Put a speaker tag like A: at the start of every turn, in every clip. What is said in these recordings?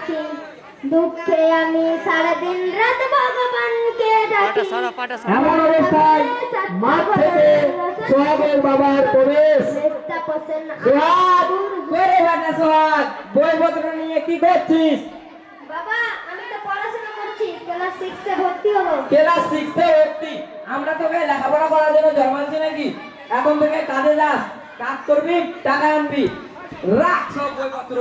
A: রাখি, দুঃখে আমি সারাদিন রাত ভগবানকে ডাকি।
B: এমন অবস্থায় মাঠ থেকে সোহাগের বাবার প্রবেশ। সোহাগ, করে বেটা সোহাগ, বইপত্র নিয়ে কি করছিস?
A: বাবা, আমি তো পড়াশোনা করছি, ক্লাস 6 এ ভর্তি হলো।
B: ক্লাস 6 এ ভর্তি? আমরা তোকে লেখাপড়া করার জন্য জন্মাচ্ছি নাকি? এখন থেকে কাজে যাস, কাজ করবি, টাকা আনবি। রাখ সব বইপত্র।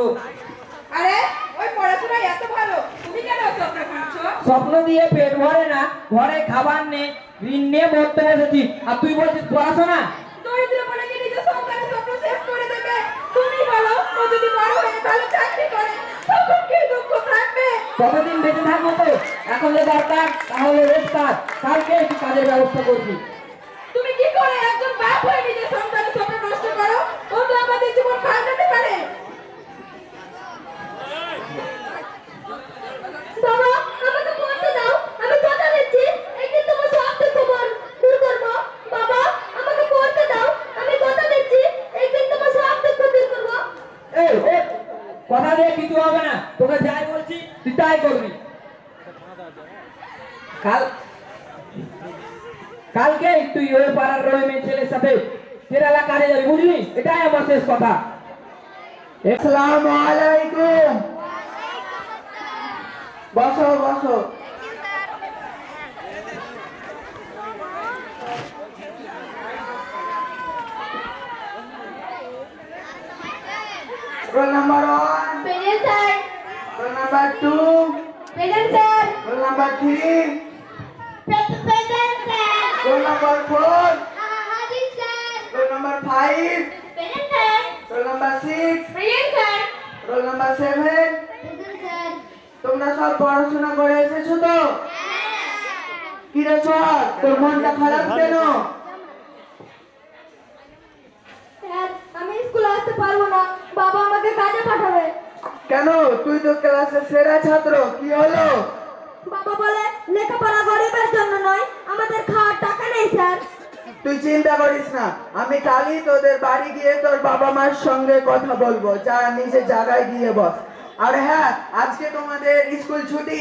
C: আরে ওই পড়াশোনা এত ভালো, তুমি কেন স্বপ্ন করছো?
B: স্বপ্ন দিয়ে পেট ভরে না, ঘরে খাবার নেই, ঋণ নিয়ে মরতে বসেছি, আর তুই বলছিস পড়াশোনা?
C: দরিদ্র বলে কি নিজের সংসারের স্বপ্ন শেষ করে দেবে? তুমি বলো, ও যদি বড় হয়ে ভালো চাকরি করে তখন কি দুঃখ থাকবে?
B: কতদিন বেঁচে থাকবো তো? এখন যে দরকার তাহলে রোজগার, কালকে একটু কাজের ব্যবস্থা করছি।
C: তুমি কি করে একজন বাপ হয়ে নিজের সংসারের স্বপ্ন নষ্ট করো? ও তো আমাদের জীবন পাল্টাতে পারে।
A: বাবা, আমাকে পড়তে দাও, আমি কথা দিচ্ছি একদিন তোমার সব দুঃখ দূর করব। বাবা, আমাকে পড়তে দাও, আমি কথা দিচ্ছি একদিন তোমার সব দুঃখ দূর করব।
B: এই ও, কথা দিয়ে কিছু হবে না, তোকে যাই বলছি তুই তাই করবি। কালকে তুই ওই পাড়ার রয়ে মেয়ে ছেলের সাথে কেরালা কাজে যাবি, বুঝলি? এটাই আমার শেষ কথা। আসসালামু আলাইকুম। বসো বসো। Roll number 1,
A: present sir.
B: Roll number 2,
A: present sir.
B: Roll number 3,
A: present sir.
B: Roll number 4,
A: হাজির sir.
B: Roll number 5,
A: present sir.
B: Roll number 6,
A: present sir.
B: Roll number 7।
A: Present sir.
B: তোমরা সব পড়াশোনা করে এসেছো তো? কি রে সোহাগ, তোর মনটা খারাপ কেন?
A: স্যার, আমি স্কুলে আসতে পারবো না, বাবা আমাকে কাজে পাঠাবে।
B: কেন? তুই তো ক্লাসের সেরা ছাত্র, কি হলো?
A: বাবা বলে লেখাপড়া গরিবের জন্য নয়, আমাদের খাওয়ার টাকা নেই স্যার।
B: তুই চিন্তা করিস না, আমি কালই তোদের বাড়ি গিয়ে তোর বাবা মার সঙ্গে কথা বলবো। যা নিজে জায়গায় গিয়ে বস। আর হ্যাঁ, আজকে তোমাদের স্কুল ছুটি।